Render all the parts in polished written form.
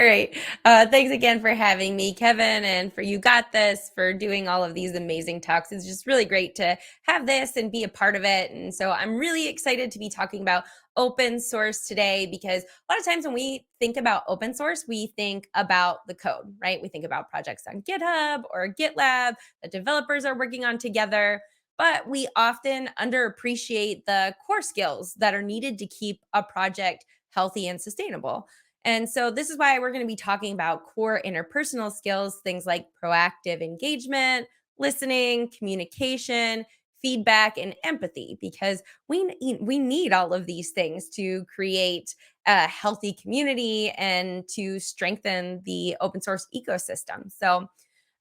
right. Thanks again for having me, Kevin, and for You Got This, for doing all of these amazing talks. It's just really great to have this and be a part of it. And so I'm really excited to be talking about open source today because a lot of times when we think about open source, we think about the code, right? We think about projects on GitHub or GitLab that developers are working on together. But we often underappreciate the core skills that are needed to keep a project healthy and sustainable. And so this is why we're going to be talking about core interpersonal skills, things like proactive engagement, listening, communication, feedback, and empathy, because we need all of these things to create a healthy community and to strengthen the open source ecosystem. So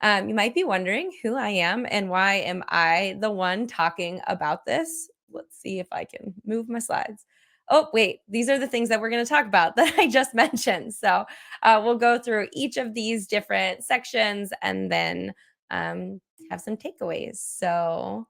you might be wondering who I am and why am I the one talking about this. Let's see if I can move my slides. Oh, wait, these are the things that we're going to talk about that I just mentioned. So we'll go through each of these different sections and then have some takeaways. So,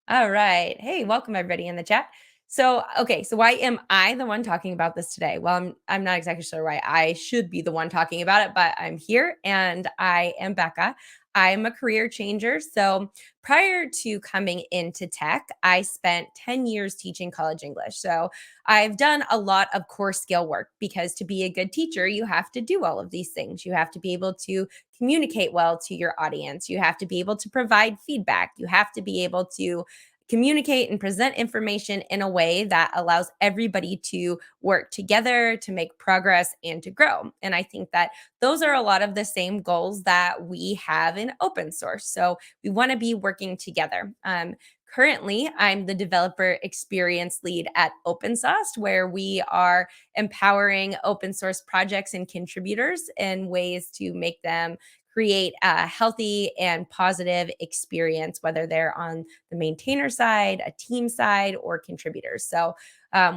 all right. Hey, welcome everybody in the chat. So, okay, so why am I the one talking about this today? Well, I'm not exactly sure why I should be the one talking about it, but I'm here and I am Bekah. I'm a career changer. So, prior to coming into tech, I spent 10 years teaching college English. So, I've done a lot of core skill work because to be a good teacher, you have to do all of these things. You have to be able to communicate well to your audience. You have to be able to provide feedback. You have to be able to communicate and present information in a way that allows everybody to work together to make progress and to grow. And I think that those are a lot of the same goals that we have in open source. So we want to be working together. Currently, I'm the developer experience lead at OpenSauce, where we are empowering open source projects and contributors in ways to make them create a healthy and positive experience, whether they're on the maintainer side, a team side, or contributors. So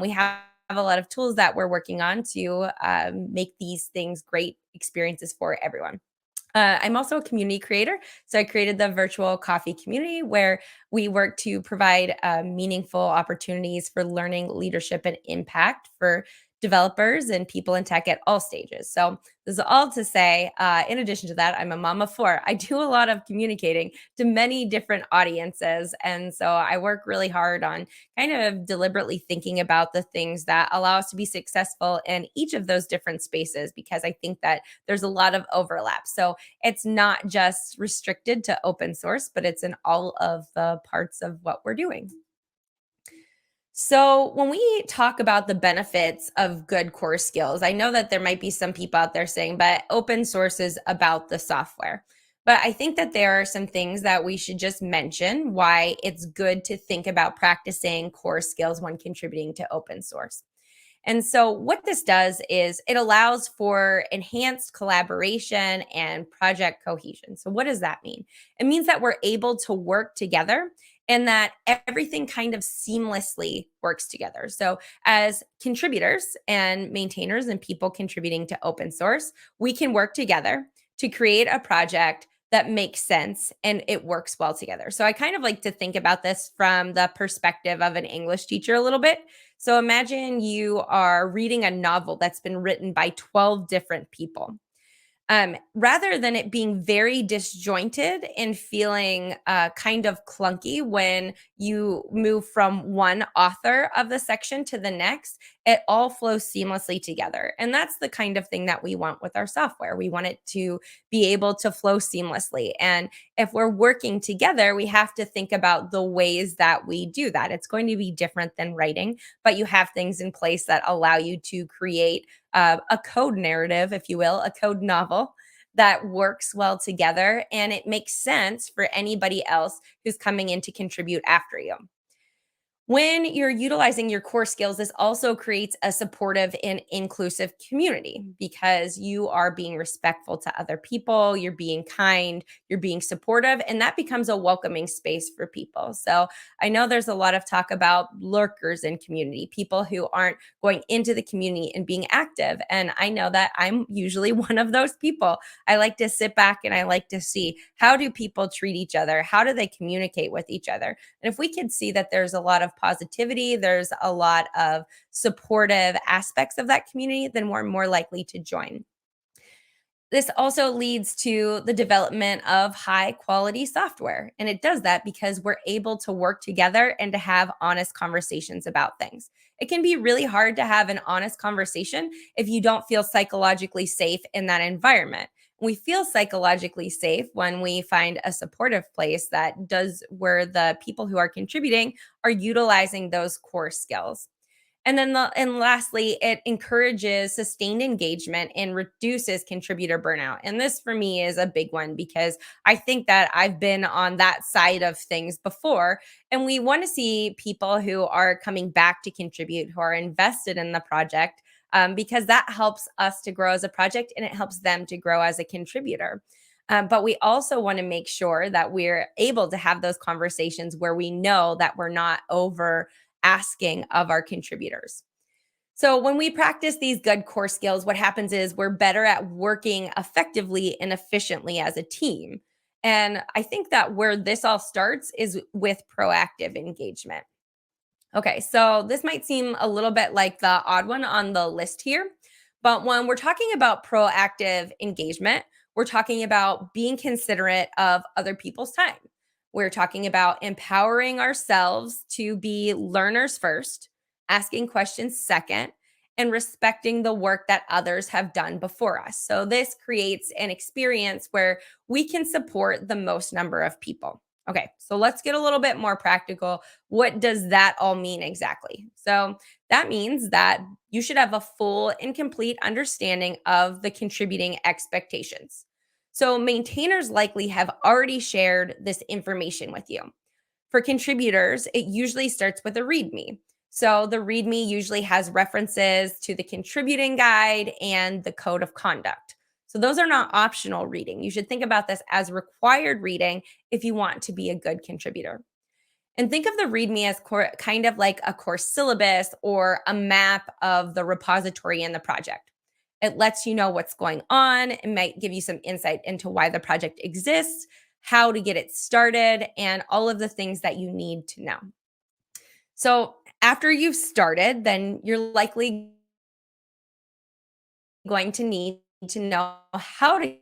we have a lot of tools that we're working on to make these things great experiences for everyone. I'm also a community creator. So I created the virtual coffee community where we work to provide meaningful opportunities for learning, leadership, and impact for developers and people in tech at all stages. So this is all to say, in addition to that, I'm a mom of four. I do a lot of communicating to many different audiences. And so I work really hard on kind of deliberately thinking about the things that allow us to be successful in each of those different spaces, because I think that there's a lot of overlap. So it's not just restricted to open source, but it's in all of the parts of what we're doing. So, when we talk about the benefits of good core skills, I know that there might be some people out there saying, but open source is about the software. But I think that there are some things that we should just mention why it's good to think about practicing core skills when contributing to open source. And so, what this does is it allows for enhanced collaboration and project cohesion. So, what does that mean? It means that we're able to work together and that everything kind of seamlessly works together. So, as contributors and maintainers and people contributing to open source, we can work together to create a project that makes sense and it works well together. So, I kind of like to think about this from the perspective of an English teacher a little bit. So imagine you are reading a novel that's been written by 12 different people. Rather than it being very disjointed and feeling kind of clunky when you move from one author of the section to the next, it all flows seamlessly together. And that's the kind of thing that we want with our software. We want it to be able to flow seamlessly. And if we're working together, we have to think about the ways that we do that. It's going to be different than writing, but you have things in place that allow you to create a code narrative, if you will, a code novel that works well together and it makes sense for anybody else who's coming in to contribute after you. When you're utilizing your core skills, this also creates a supportive and inclusive community because you are being respectful to other people, you're being kind, you're being supportive, and that becomes a welcoming space for people. So I know there's a lot of talk about lurkers in community, people who aren't going into the community and being active. And I know that I'm usually one of those people. I like to sit back and I like to see, how do people treat each other? How do they communicate with each other? And if we can see that there's a lot of positivity, there's a lot of supportive aspects of that community, then we're more likely to join. This also leads to the development of high quality software. And it does that because we're able to work together and to have honest conversations about things. It can be really hard to have an honest conversation if you don't feel psychologically safe in that environment. We feel psychologically safe when we find a supportive place that does where the people who are contributing are utilizing those core skills. And lastly, it encourages sustained engagement and reduces contributor burnout. And this for me is a big one because I think that I've been on that side of things before. And we want to see people who are coming back to contribute, who are invested in the project, because that helps us to grow as a project and it helps them to grow as a contributor. But we also want to make sure that we're able to have those conversations where we know that we're not over asking of our contributors. So, when we practice these good core skills, what happens is we're better at working effectively and efficiently as a team. And I think that where this all starts is with proactive engagement. Okay, so this might seem a little bit like the odd one on the list here, but when we're talking about proactive engagement, we're talking about being considerate of other people's time. We're talking about empowering ourselves to be learners first, asking questions second, and respecting the work that others have done before us. So, this creates an experience where we can support the most number of people. Okay, so let's get a little bit more practical. What does that all mean exactly? So, that means that you should have a full and complete understanding of the contributing expectations. So, maintainers likely have already shared this information with you. For contributors, it usually starts with a README. So, the README usually has references to the contributing guide and the code of conduct. So, those are not optional reading. You should think about this as required reading if you want to be a good contributor. And think of the README as kind of like a course syllabus or a map of the repository in the project. It lets you know what's going on. It might give you some insight into why the project exists, how to get it started, and all of the things that you need to know. So, after you've started, then you're likely going to need to know how to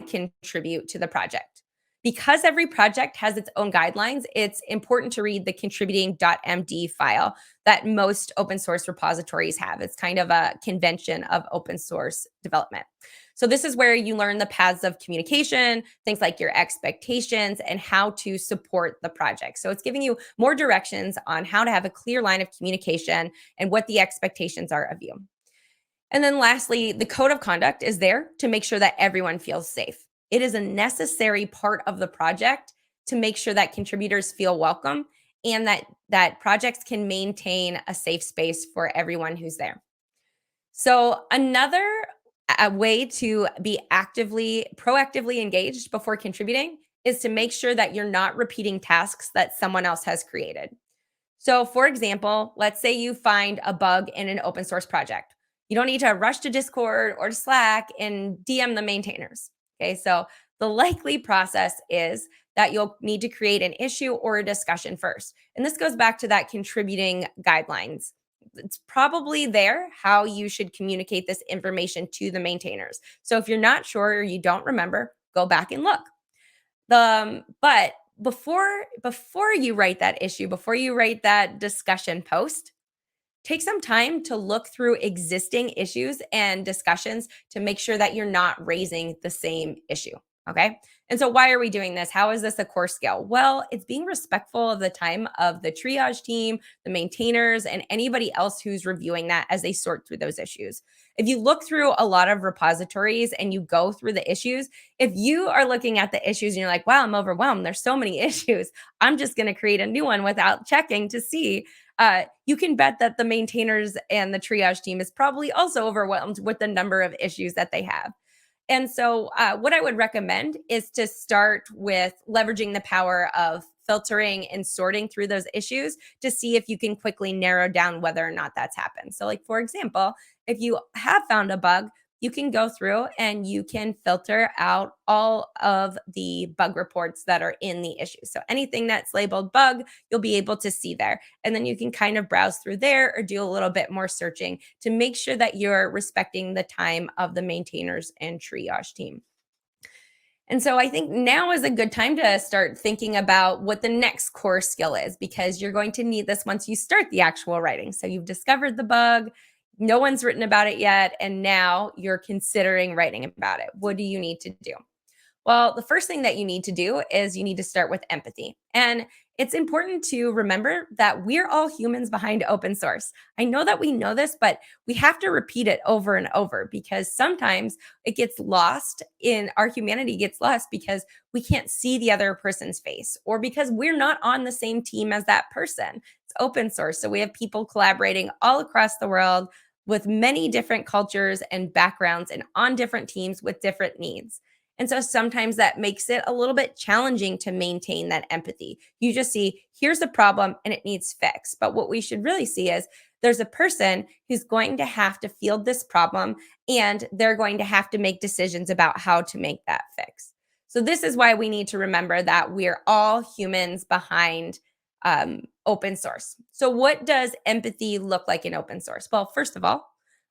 contribute to the project. Because every project has its own guidelines, it's important to read the contributing.md file that most open source repositories have. It's kind of a convention of open source development. So, this is where you learn the paths of communication, things like your expectations, and how to support the project. So, it's giving you more directions on how to have a clear line of communication and what the expectations are of you. And then lastly, the code of conduct is there to make sure that everyone feels safe. It is a necessary part of the project to make sure that contributors feel welcome and that projects can maintain a safe space for everyone who's there. So another way to be actively proactively engaged before contributing is to make sure that you're not repeating tasks that someone else has created. So, for example, let's say you find a bug in an open source project. You don't need to rush to Discord or to Slack and DM the maintainers. Okay, so the likely process is that you'll need to create an issue or a discussion first. And this goes back to that contributing guidelines. It's probably there how you should communicate this information to the maintainers. So if you're not sure or you don't remember, go back and look. But before you write that issue, before you write that discussion post, take some time to look through existing issues and discussions to make sure that you're not raising the same issue. Okay. And so, why are we doing this? How is this a core skill? Well, it's being respectful of the time of the triage team, the maintainers, and anybody else who's reviewing that as they sort through those issues. If you look through a lot of repositories and you go through the issues, if you are looking at the issues and you're like, wow, I'm overwhelmed, there's so many issues, I'm just going to create a new one without checking to see, you can bet that the maintainers and the triage team is probably also overwhelmed with the number of issues that they have. And so, what I would recommend is to start with leveraging the power of filtering and sorting through those issues to see if you can quickly narrow down whether or not that's happened. So, like, for example, if you have found a bug, you can go through and you can filter out all of the bug reports that are in the issue. So anything that's labeled bug, you'll be able to see there. And then you can kind of browse through there or do a little bit more searching to make sure that you're respecting the time of the maintainers and triage team. And so I think now is a good time to start thinking about what the next core skill is, because you're going to need this once you start the actual writing. So you've discovered the bug, no one's written about it yet, and now you're considering writing about it. What do you need to do? Well, the first thing that you need to do is you need to start with empathy. And it's important to remember that we're all humans behind open source. I know that we know this, but we have to repeat it over and over because sometimes it gets lost in our humanity gets lost because we can't see the other person's face or because we're not on the same team as that person. It's open source. So we have people collaborating all across the world with many different cultures and backgrounds and on different teams with different needs. And so sometimes that makes it a little bit challenging to maintain that empathy. You just see, here's a problem and it needs fixed. But what we should really see is there's a person who's going to have to field this problem and they're going to have to make decisions about how to make that fix. So this is why we need to remember that we're all humans behind open source. So what does empathy look like in open source? Well, first of all,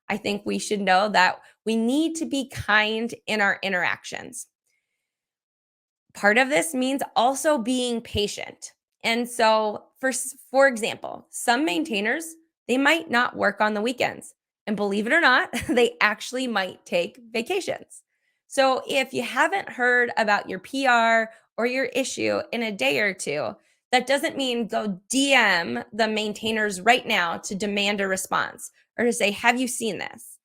I think we should know that we need to be kind in our interactions. Part of this means also being patient. And so, for example, some maintainers, they might not work on the weekends. And believe it or not, they actually might take vacations. So if you haven't heard about your PR or your issue in a day or two, that doesn't mean go DM the maintainers right now to demand a response or to say, have you seen this?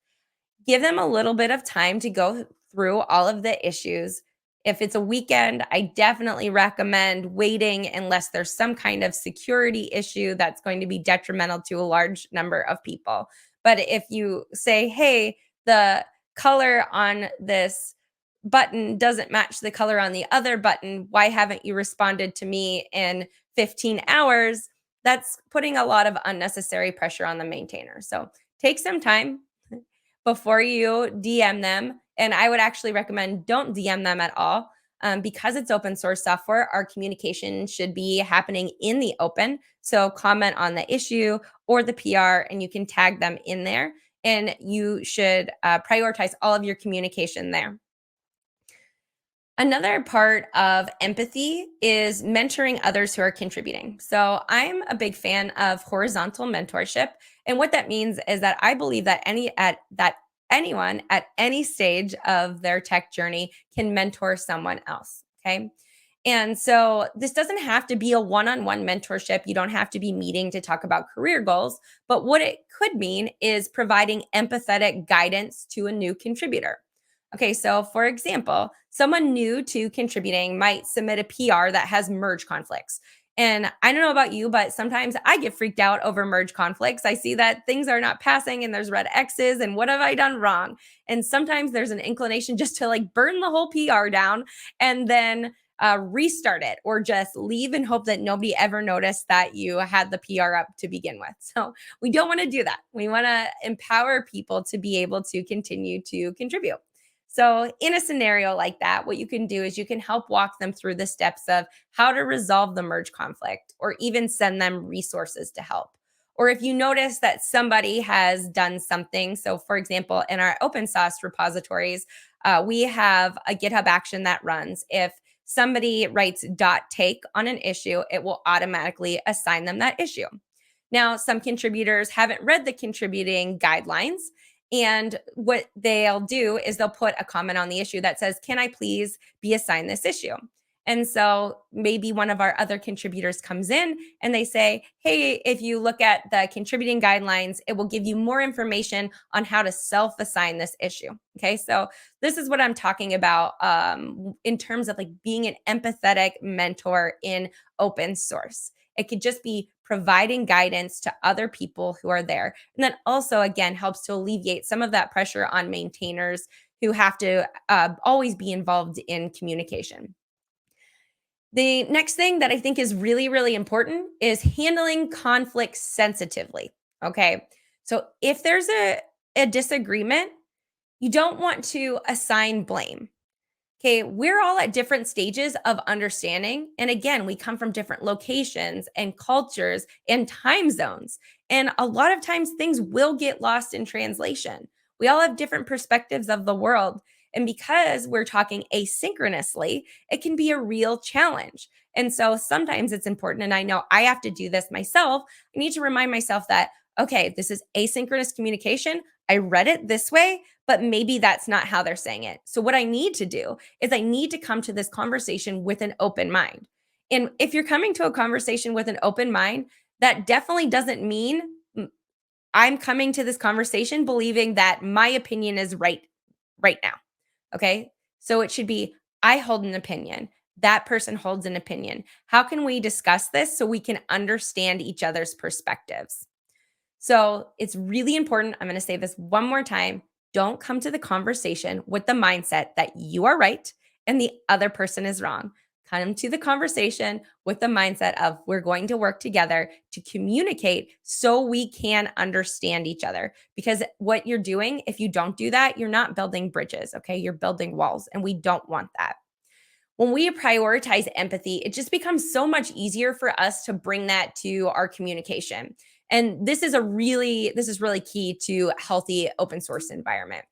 Give them a little bit of time to go through all of the issues. If it's a weekend, I definitely recommend waiting unless there's some kind of security issue that's going to be detrimental to a large number of people. But if you say, hey, the color on this button doesn't match the color on the other button, why haven't you responded to me in 15 hours? That's putting a lot of unnecessary pressure on the maintainer. So take some time before you DM them. And I would actually recommend don't DM them at all. Because it's open source software, our communication should be happening in the open. So comment on the issue or the PR, and you can tag them in there. And you should prioritize all of your communication there. Another part of empathy is mentoring others who are contributing. So I'm a big fan of horizontal mentorship. And what that means is that I believe that anyone at any stage of their tech journey can mentor someone else. Okay. And so this doesn't have to be a one-on-one mentorship. You don't have to be meeting to talk about career goals. But what it could mean is providing empathetic guidance to a new contributor. Okay, so for example, someone new to contributing might submit a PR that has merge conflicts. And I don't know about you, but sometimes I get freaked out over merge conflicts. I see that things are not passing and there's red X's and what have I done wrong? And sometimes there's an inclination just to like burn the whole PR down and then restart it or just leave and hope that nobody ever noticed that you had the PR up to begin with. So we don't want to do that. We want to empower people to be able to continue to contribute. So, in a scenario like that, what you can do is you can help walk them through the steps of how to resolve the merge conflict or even send them resources to help. Or if you notice that somebody has done something, so for example, in our open source repositories, we have a GitHub action that runs. If somebody writes .take on an issue, it will automatically assign them that issue. Now, some contributors haven't read the contributing guidelines. And what they'll do is they'll put a comment on the issue that says, can I please be assigned this issue? And so maybe one of our other contributors comes in and they say, hey, if you look at the contributing guidelines, it will give you more information on how to self-assign this issue. Okay, so this is what I'm talking about in terms of like being an empathetic mentor in open source. It could just be providing guidance to other people who are there. And then also, again, helps to alleviate some of that pressure on maintainers who have to always be involved in communication. The next thing that I think is really, really important is handling conflict sensitively. Okay. So if there's a disagreement, You don't want to assign blame. Okay, we're all at different stages of understanding. And again, we come from different locations and cultures and time zones. And a lot of times things will get lost in translation. We all have different perspectives of the world. And because we're talking asynchronously, it can be a real challenge. And so sometimes it's important, and I know I have to do this myself. I need to remind myself that, okay, this is asynchronous communication. I read it this way, but maybe that's not how they're saying it. So, what I need to do is I need to come to this conversation with an open mind. And if you're coming to a conversation with an open mind, that definitely doesn't mean I'm coming to this conversation believing that my opinion is right now. Okay? So it should be I hold an opinion. That person holds an opinion. How can we discuss this so we can understand each other's perspectives? So it's really important. I'm going to say this one more time. Don't come to the conversation with the mindset that you are right and the other person is wrong. Come to the conversation with the mindset of we're going to work together to communicate so we can understand each other. Because what you're doing, if you don't do that, you're not building bridges, okay? You're building walls, and we don't want that. When we prioritize empathy, it just becomes so much easier for us to bring that to our communication. And this is really key to a healthy open source environment.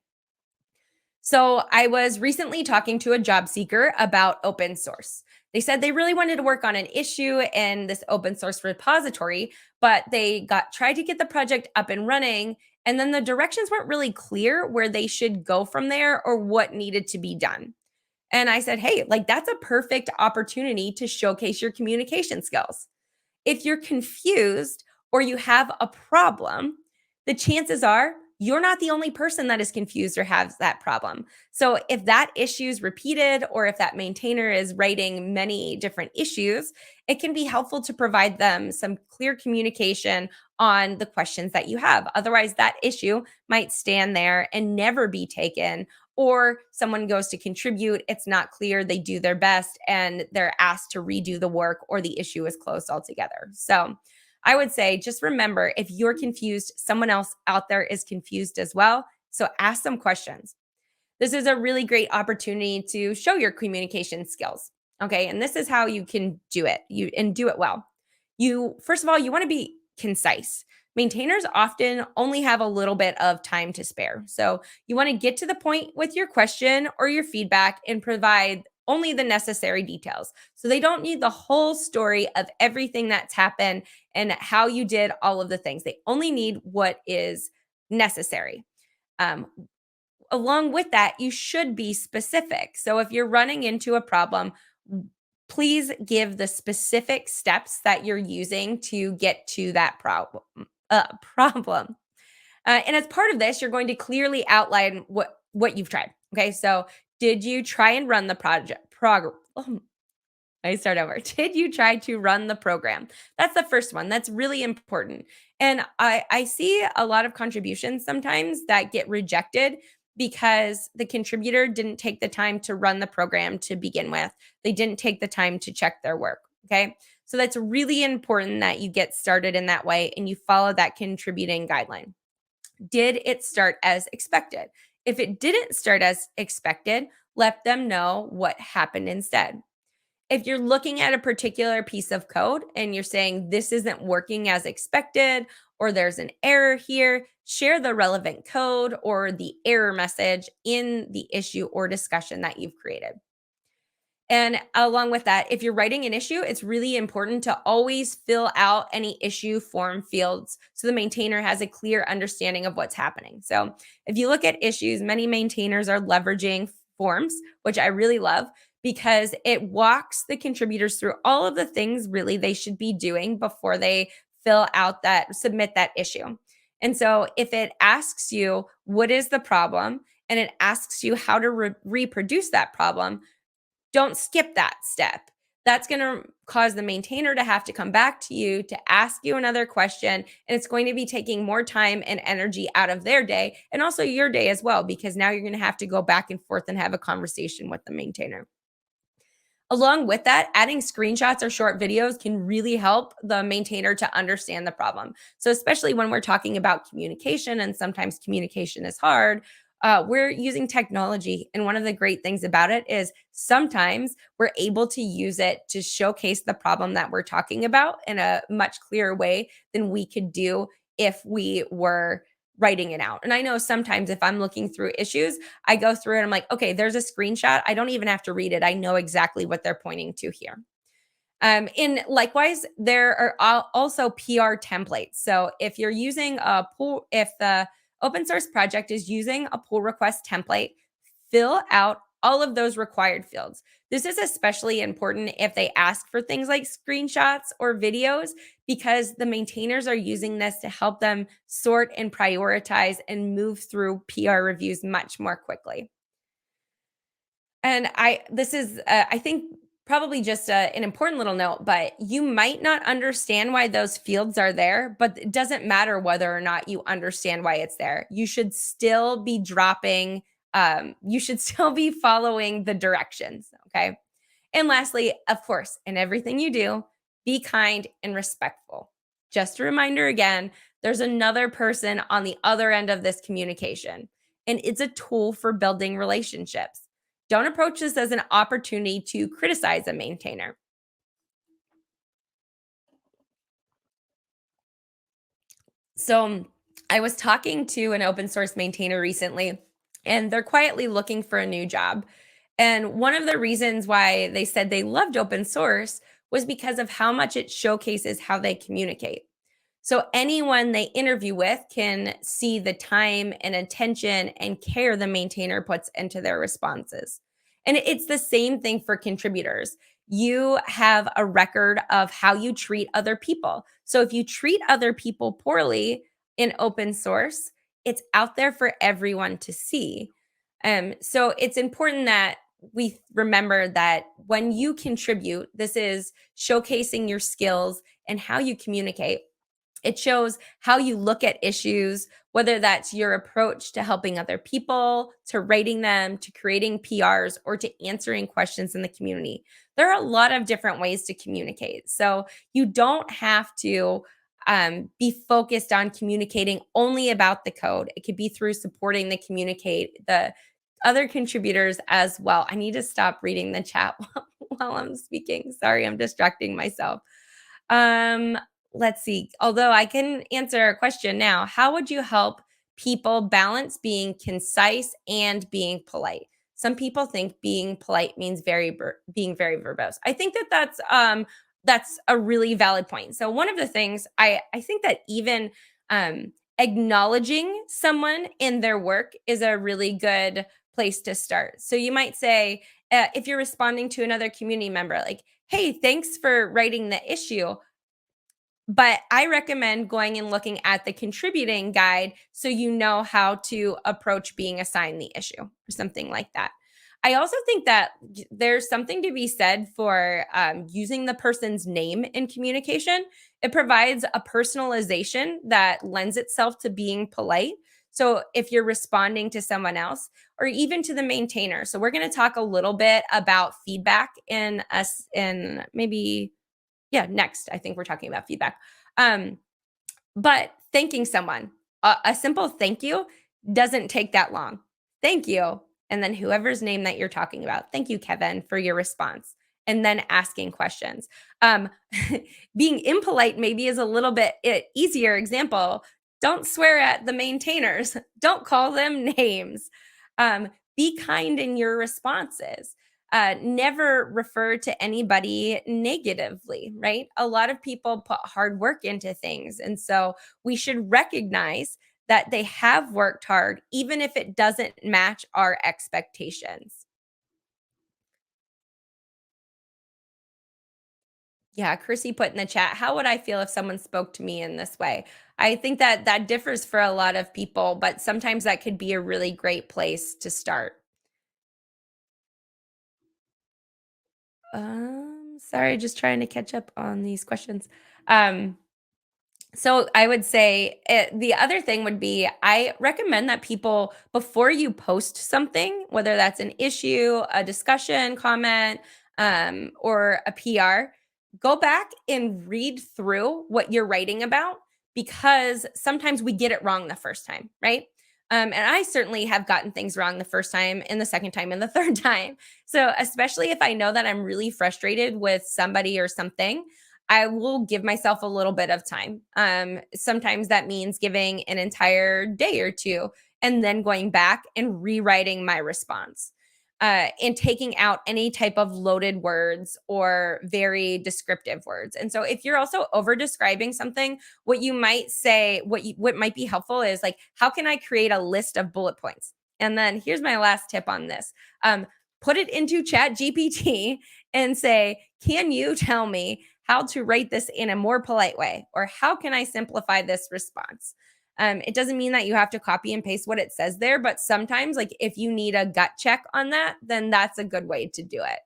So I was recently talking to a job seeker about open source. They said they really wanted to work on an issue in this open source repository, but they tried to get the project up and running, and then the directions weren't really clear where they should go from there or what needed to be done. And I said, "Hey, like that's a perfect opportunity to showcase your communication skills. If you're confused or you have a problem, the chances are you're not the only person that is confused or has that problem. So if that issue is repeated or if that maintainer is writing many different issues, it can be helpful to provide them some clear communication on the questions that you have. Otherwise, that issue might stand there and never be taken, or someone goes to contribute, it's not clear, they do their best, and they're asked to redo the work, or the issue is closed altogether. So I would say just remember, if you're confused, someone else out there is confused as well. So ask some questions. This is a really great opportunity to show your communication skills. Okay. And this is how you can do it. And do it well. First of all, you want to be concise. Maintainers often only have a little bit of time to spare. So you want to get to the point with your question or your feedback and provide only the necessary details. So they don't need the whole story of everything that's happened and how you did all of the things. They only need what is necessary. Um, Along with that, you should be specific. So if you're running into a problem, please give the specific steps that you're using to get to that problem. And as part of this, you're going to clearly outline what you've tried. Okay, so did you try and run the I start over. Did you try to run the program? That's the first one. That's really important. And I see a lot of contributions sometimes that get rejected because the contributor didn't take the time to run the program to begin with. They didn't take the time to check their work. Okay. So that's really important that you get started in that way and you follow that contributing guideline. Did it start as expected? If it didn't start as expected, let them know what happened instead. If you're looking at a particular piece of code and you're saying this isn't working as expected or there's an error here, share the relevant code or the error message in the issue or discussion that you've created. And along with that, if you're writing an issue, it's really important to always fill out any issue form fields so the maintainer has a clear understanding of what's happening. So if you look at issues, many maintainers are leveraging forms, which I really love because it walks the contributors through all of the things really they should be doing before they submit that issue. And so if it asks you, what is the problem? And it asks you how to reproduce that problem, don't skip that step. That's going to cause the maintainer to have to come back to you to ask you another question. And it's going to be taking more time and energy out of their day and also your day as well, because now you're going to have to go back and forth and have a conversation with the maintainer. Along with that, adding screenshots or short videos can really help the maintainer to understand the problem. So especially when we're talking about communication and sometimes communication is hard, we're using technology. And one of the great things about it is sometimes we're able to use it to showcase the problem that we're talking about in a much clearer way than we could do if we were writing it out. And I know sometimes if I'm looking through issues, I go through it and I'm like, okay, there's a screenshot. I don't even have to read it. I know exactly what they're pointing to here. And likewise, there are also PR templates. So if you're using a pull, if the open source project is using a pull request template, fill out all of those required fields. This is especially important if they ask for things like screenshots or videos, because the maintainers are using this to help them sort and prioritize and move through PR reviews much more quickly. And this is, I think, probably just an important little note, but you might not understand why those fields are there, but it doesn't matter whether or not you understand why it's there. You should still be you should still be following the directions. Okay. And lastly, of course, in everything you do, be kind and respectful. Just a reminder again, there's another person on the other end of this communication, and it's a tool for building relationships. Don't approach this as an opportunity to criticize a maintainer. So, I was talking to an open source maintainer recently, and they're quietly looking for a new job. And one of the reasons why they said they loved open source was because of how much it showcases how they communicate. So anyone they interview with can see the time and attention and care the maintainer puts into their responses. And it's the same thing for contributors. You have a record of how you treat other people. So if you treat other people poorly in open source, it's out there for everyone to see. So it's important that we remember that when you contribute, this is showcasing your skills and how you communicate. It shows how you look at issues, whether that's your approach to helping other people, to rating them, to creating PRs, or to answering questions in the community. There are a lot of different ways to communicate. So you don't have to be focused on communicating only about the code. It could be through supporting the other contributors as well. I need to stop reading the chat while I'm speaking. Sorry, I'm distracting myself. Um, let's see. Although I can answer a question now, how would you help people balance being concise and being polite? Some people think being polite means being very verbose. I think that that's a really valid point. So one of the things I think that even acknowledging someone in their work is a really good place to start. So you might say, if you're responding to another community member, like, "Hey, thanks for writing the issue. But I recommend going and looking at the contributing guide so you know how to approach being assigned the issue," or something like that. I also think that there's something to be said for using the person's name in communication. It provides a personalization that lends itself to being polite. So if you're responding to someone else or even to the maintainer. So we're going to talk a little bit about feedback in maybe, yeah, next. I think we're talking about feedback. Um, but thanking someone, a simple thank you doesn't take that long. Thank you. And then whoever's name that you're talking about, thank you, Kevin, for your response. And then asking questions. Being impolite maybe is a little bit easier example. Don't swear at the maintainers. Don't call them names. Be kind in your responses. Never refer to anybody negatively, right? A lot of people put hard work into things. And so we should recognize that they have worked hard, even if it doesn't match our expectations. Yeah, Chrissy put in the chat, how would I feel if someone spoke to me in this way? I think that that differs for a lot of people, but sometimes that could be a really great place to start. Sorry, just trying to catch up on these questions. Um, So I would say the other thing would be I recommend that people, before you post something, whether that's an issue, a discussion, comment, or a PR, go back and read through what you're writing about, because sometimes we get it wrong the first time, right? And I certainly have gotten things wrong the first time and the second time and the third time. So, especially if I know that I'm really frustrated with somebody or something, I will give myself a little bit of time. Sometimes that means giving an entire day or two and then going back and rewriting my response. And taking out any type of loaded words or very descriptive words. And so, if you're also over describing something, what you might say, what might be helpful is like, how can I create a list of bullet points? And then here's my last tip on this. Put it into Chat GPT and say, can you tell me how to write this in a more polite way? Or how can I simplify this response? It doesn't mean that you have to copy and paste what it says there, but sometimes, like if you need a gut check on that, then that's a good way to do it.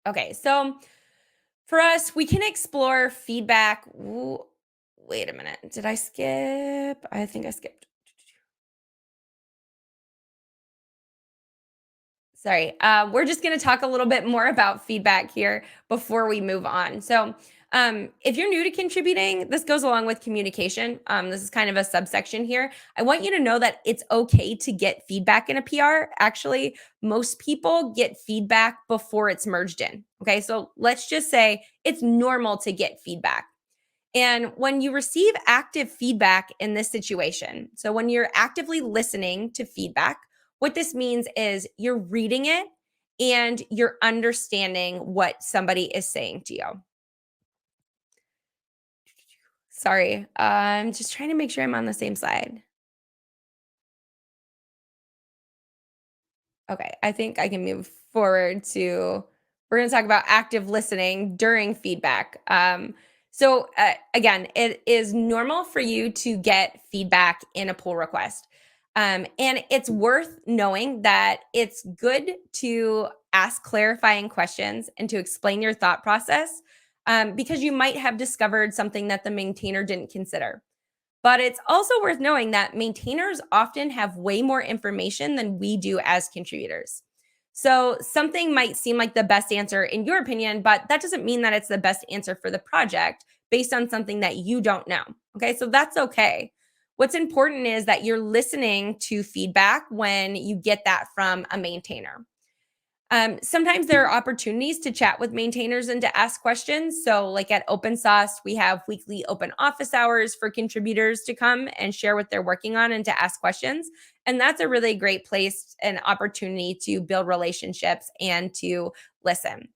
Okay, so for us, we can explore feedback. Ooh, wait a minute. Did I skip? I think I skipped. Sorry. We're just going to talk a little bit more about feedback here before we move on. So, if you're new to contributing, this goes along with communication. This is kind of a subsection here. I want you to know that it's okay to get feedback in a PR. Actually, most people get feedback before it's merged in. Okay. So, let's just say it's normal to get feedback. And when you receive active feedback in this situation, so when you're actively listening to feedback, what this means is you're reading it and you're understanding what somebody is saying to you. Sorry, I'm just trying to make sure I'm on the same slide. Okay, I think I can move forward to we're going to talk about active listening during feedback. Again, it is normal for you to get feedback in a pull request. And it's worth knowing that it's good to ask clarifying questions and to explain your thought process because you might have discovered something that the maintainer didn't consider. But it's also worth knowing that maintainers often have way more information than we do as contributors. So something might seem like the best answer in your opinion, but that doesn't mean that it's the best answer for the project based on something that you don't know. Okay, so that's okay. What's important is that you're listening to feedback when you get that from a maintainer. Sometimes there are opportunities to chat with maintainers and to ask questions. So, like at Open Sauce, we have weekly open office hours for contributors to come and share what they're working on and to ask questions. And that's a really great place and opportunity to build relationships and to listen.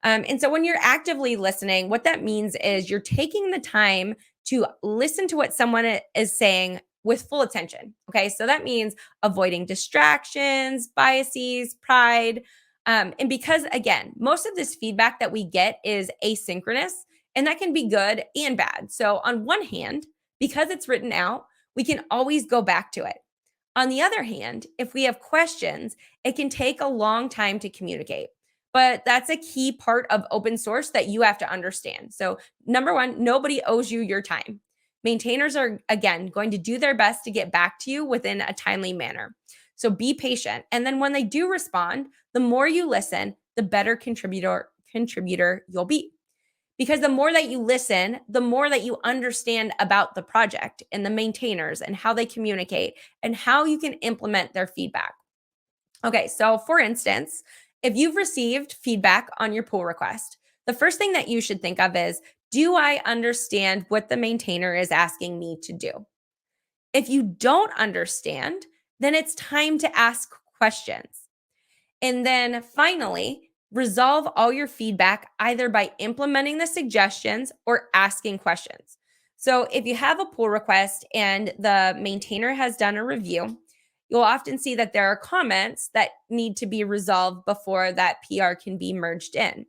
And so when you're actively listening, what that means is you're taking the time to listen to what someone is saying with full attention. Okay. So that means avoiding distractions, biases, pride. And because, again, most of this feedback that we get is asynchronous, and that can be good and bad. So, on one hand, because it's written out, we can always go back to it. On the other hand, if we have questions, it can take a long time to communicate. But that's a key part of open source that you have to understand. So, number one, nobody owes you your time. Maintainers are, again, going to do their best to get back to you within a timely manner. So, be patient. And then when they do respond, the more you listen, the better contributor you'll be. Because the more that you listen, the more that you understand about the project and the maintainers and how they communicate and how you can implement their feedback. Okay, so for instance, if you've received feedback on your pull request, the first thing that you should think of is, do I understand what the maintainer is asking me to do? If you don't understand, then it's time to ask questions. And then finally, resolve all your feedback either by implementing the suggestions or asking questions. So if you have a pull request and the maintainer has done a review, you'll often see that there are comments that need to be resolved before that PR can be merged in.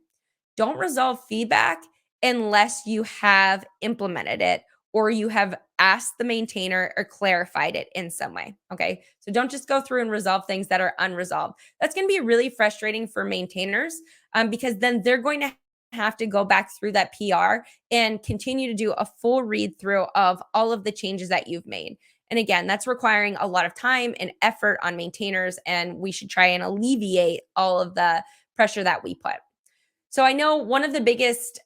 Don't resolve feedback unless you have implemented it or you have asked the maintainer or clarified it in some way. Okay. So don't just go through and resolve things that are unresolved. That's going to be really frustrating for maintainers because then they're going to have to go back through that PR and continue to do a full read through of all of the changes that you've made. And again, that's requiring a lot of time and effort on maintainers, and we should try and alleviate all of the pressure that we put. So I know one of the biggest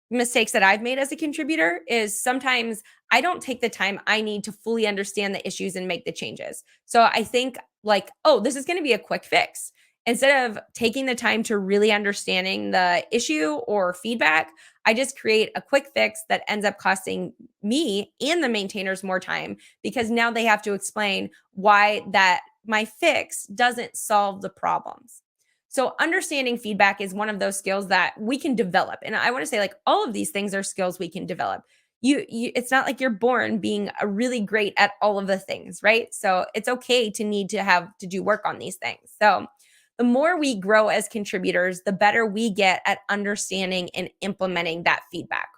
mistakes that I've made as a contributor is sometimes I don't take the time I need to fully understand the issues and make the changes. So I think like, oh, this is going to be a quick fix. Instead of taking the time to really understanding the issue or feedback, I just create a quick fix that ends up costing me and the maintainers more time because now they have to explain why that my fix doesn't solve the problems. So understanding feedback is one of those skills that we can develop. And I want to say like all of these things are skills we can develop. You it's not like you're born being a really great at all of the things, right? So it's okay to need to have to do work on these things. So the more we grow as contributors, the better we get at understanding and implementing that feedback.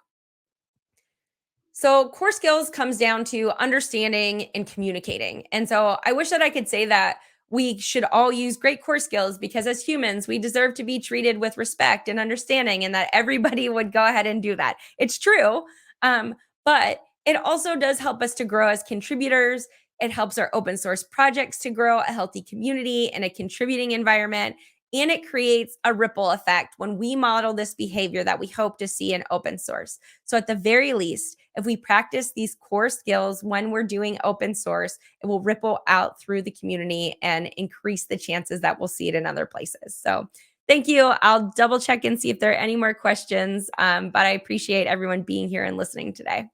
So, core skills comes down to understanding and communicating. And so, I wish that I could say that we should all use great core skills because as humans, we deserve to be treated with respect and understanding, and that everybody would go ahead and do that. It's true. But it also does help us to grow as contributors. It helps our open source projects to grow a healthy community and a contributing environment. And it creates a ripple effect when we model this behavior that we hope to see in open source. So, at the very least, if we practice these core skills when we're doing open source, it will ripple out through the community and increase the chances that we'll see it in other places. So, thank you. I'll double check and see if there are any more questions, but I appreciate everyone being here and listening today.